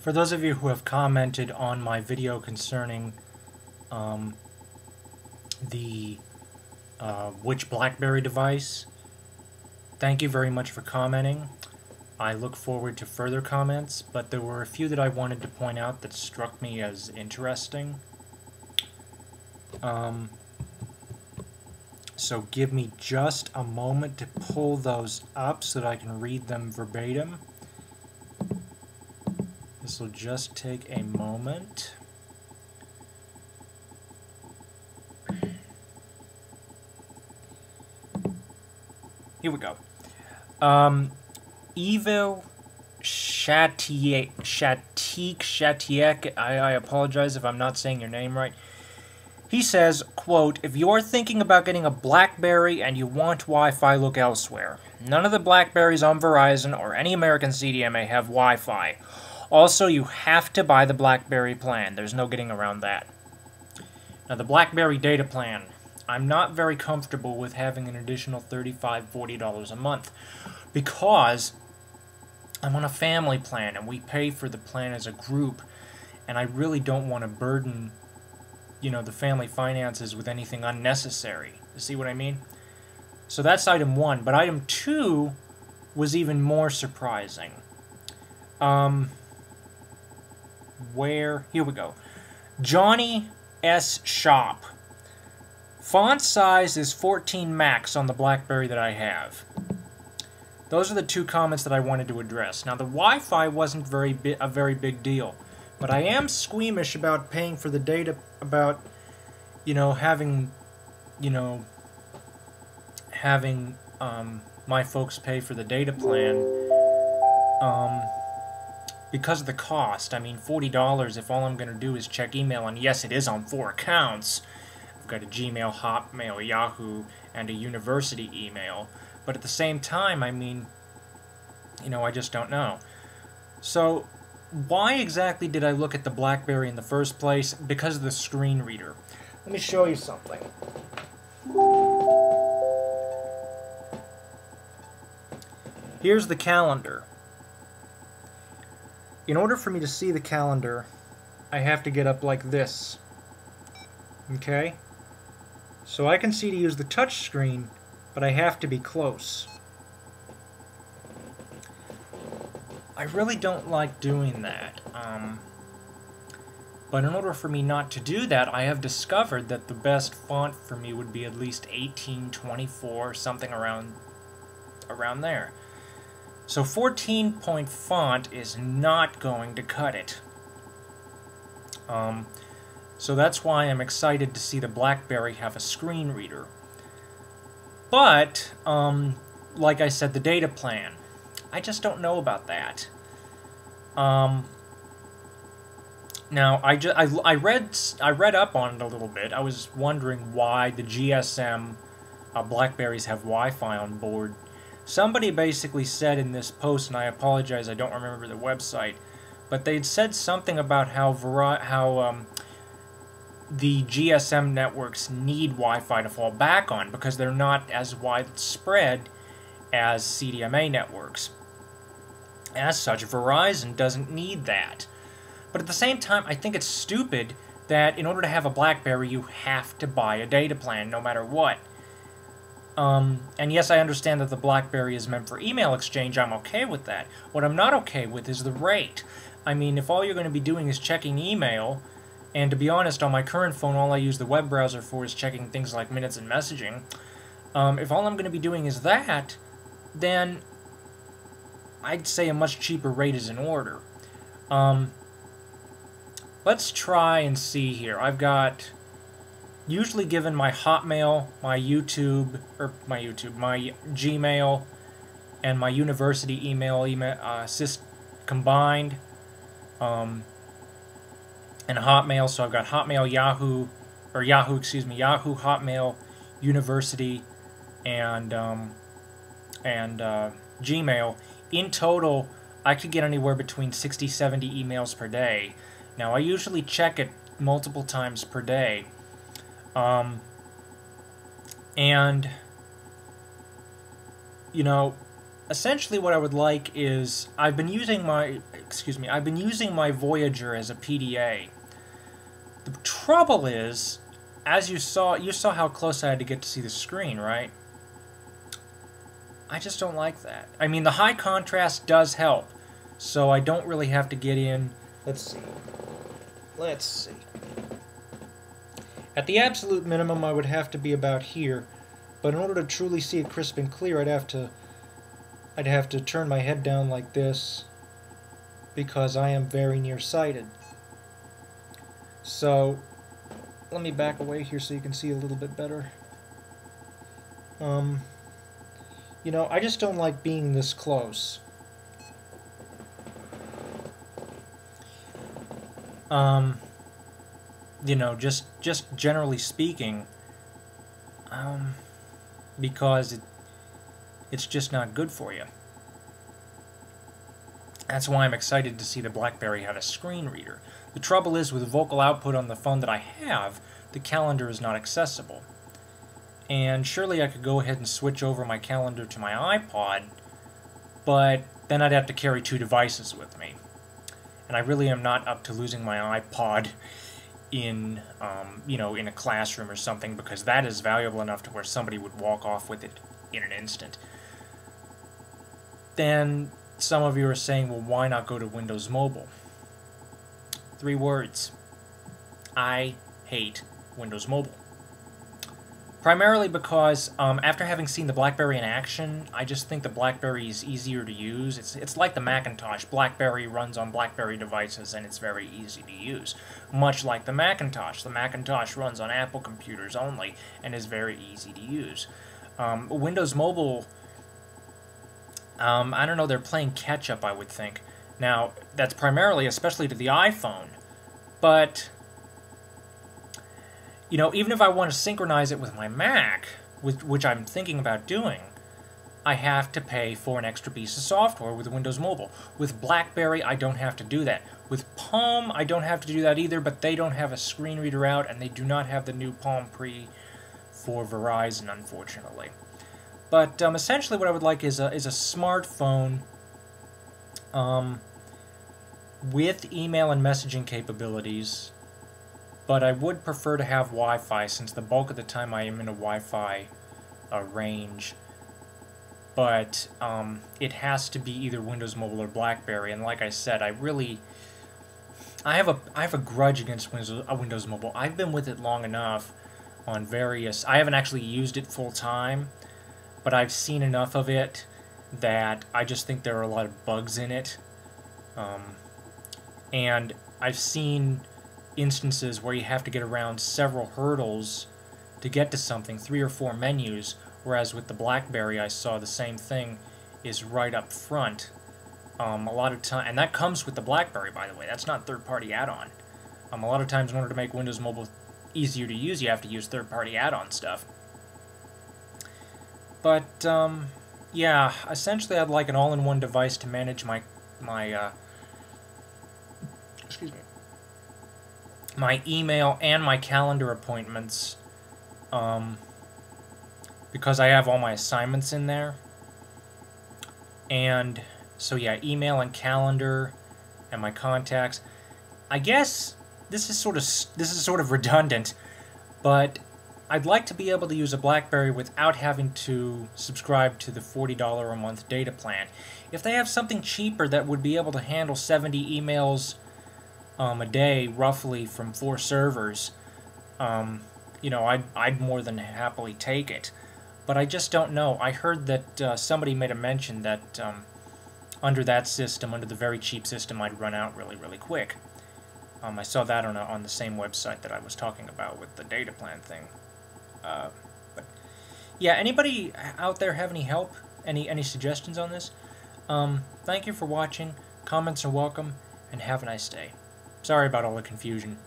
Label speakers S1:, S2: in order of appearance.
S1: For those of you who have commented on my video concerning the which BlackBerry device, thank you very much for commenting. I look forward to further comments, but there were a few that I wanted to point out that struck me as interesting. So give me just a moment to pull those up so that I can read them verbatim. This will just take a moment. Here we go. Ivo Shatiek, I apologize if I'm not saying your name right. He says, quote, "If you're thinking about getting a BlackBerry and you want Wi-Fi, look elsewhere. None of the BlackBerries on Verizon or any American CDMA have Wi-Fi. Also, you have to buy the BlackBerry plan. There's no getting around that." Now, the BlackBerry data plan, I'm not very comfortable with having an additional $35, $40 a month because I'm on a family plan and we pay for the plan as a group, and I really don't want to burden, you know, the family finances with anything unnecessary. You see what I mean? So that's item one, but item two was even more surprising. Here we go. Johnny S. Shop. Font size is 14 max on the BlackBerry that I have. Those are the two comments that I wanted to address. Now, the Wi-Fi wasn't a very big deal, but I am squeamish about paying for the data, about, having my folks pay for the data plan, because of the cost. I mean, $40 if all I'm going to do is check email, and yes, it is on 4 accounts. I've got a Gmail, Hotmail, Yahoo, and a university email. But at the same time, I mean, I just don't know. So, why exactly did I look at the BlackBerry in the first place? Because of the screen reader. Let me show you something. Here's the calendar. In order for me to see the calendar, I have to get up like this. Okay? So I can see to use the touch screen, but I have to be close. I really don't like doing that. But in order for me not to do that, I have discovered that the best font for me would be at least 1824, something around there. So 14-point font is not going to cut it. So that's why I'm excited to see the BlackBerry have a screen reader. But, like I said, the data plan, I just don't know about that. Now, I read up on it a little bit. I was wondering why the GSM BlackBerries have Wi-Fi on board. Somebody basically said in this post, and I apologize, I don't remember the website, but they'd said something about how the GSM networks need Wi-Fi to fall back on because they're not as widespread as CDMA networks. As such, Verizon doesn't need that. But at the same time, I think it's stupid that in order to have a BlackBerry, you have to buy a data plan no matter what. And yes, I understand that the BlackBerry is meant for email exchange. I'm okay with that. What I'm not okay with is the rate. I mean, if all you're going to be doing is checking email, and to be honest, on my current phone, all I use the web browser for is checking things like minutes and messaging. If all I'm going to be doing is that, then I'd say a much cheaper rate is in order. Let's try and see here. I've got, usually given my Hotmail, my Gmail, and my university email combined, and Hotmail, so I've got Hotmail, Yahoo, Hotmail, University, and Gmail. In total, I could get anywhere between 60, 70 emails per day. Now, I usually check it multiple times per day. And, essentially what I would like is I've been using my Voyager as a PDA. The trouble is, as you saw how close I had to get to see the screen, right? I just don't like that. I mean, the high contrast does help, so I don't really have to get in. Let's see. At the absolute minimum, I would have to be about here, but in order to truly see it crisp and clear, I'd have to turn my head down like this, because I am very nearsighted. So, let me back away here so you can see a little bit better. You know, I just don't like being this close. You know, just generally speaking, because it's just not good for you. That's why I'm excited to see the BlackBerry had a screen reader. The trouble is, with the vocal output on the phone that I have, the calendar is not accessible. And surely I could go ahead and switch over my calendar to my iPod, but then I'd have to carry 2 devices with me. And I really am not up to losing my iPod in, you know, in a classroom or something, because that is valuable enough to where somebody would walk off with it in an instant. Then some of you are saying, well, why not go to Windows Mobile? 3 words. I hate Windows Mobile. Primarily because, after having seen the BlackBerry in action, I just think the BlackBerry is easier to use. It's like the Macintosh. BlackBerry runs on BlackBerry devices, and it's very easy to use. Much like the Macintosh. The Macintosh runs on Apple computers only, and is very easy to use. Windows Mobile, I don't know, they're playing catch-up, I would think. Now, that's primarily, especially to the iPhone, but you know, even if I want to synchronize it with my Mac, which I'm thinking about doing, I have to pay for an extra piece of software with Windows Mobile. With BlackBerry, I don't have to do that. With Palm, I don't have to do that either, but they don't have a screen reader out, and they do not have the new Palm Pre for Verizon, unfortunately. But essentially what I would like is a smartphone with email and messaging capabilities, but I would prefer to have Wi-Fi, since the bulk of the time I am in a Wi-Fi range. But it has to be either Windows Mobile or BlackBerry, and like I said, I have a grudge against Windows Mobile. I've been with it long enough on various. I haven't actually used it full time, but I've seen enough of it that I just think there are a lot of bugs in it, and I've seen instances where you have to get around several hurdles to get to something, 3 or 4 menus, whereas with the BlackBerry I saw the same thing is right up front. A lot of time, and that comes with the BlackBerry, by the way, that's not third-party add-on. A lot of times in order to make Windows Mobile easier to use, you have to use third-party add-on stuff. But yeah, essentially I'd like an all-in-one device to manage my email and my calendar appointments, because I have all my assignments in there. And so yeah, email and calendar and my contacts. I guess this is sort of redundant, but I'd like to be able to use a BlackBerry without having to subscribe to the $40 a month data plan. If they have something cheaper that would be able to handle 70 emails a day, roughly, from 4 servers, you know, I'd more than happily take it. But I just don't know. I heard that somebody made a mention that under that system, under the very cheap system, I'd run out really, really quick. I saw that on the same website that I was talking about with the data plan thing. But yeah, anybody out there have any help? Any suggestions on this? Thank you for watching. Comments are welcome, and have a nice day. Sorry about all the confusion.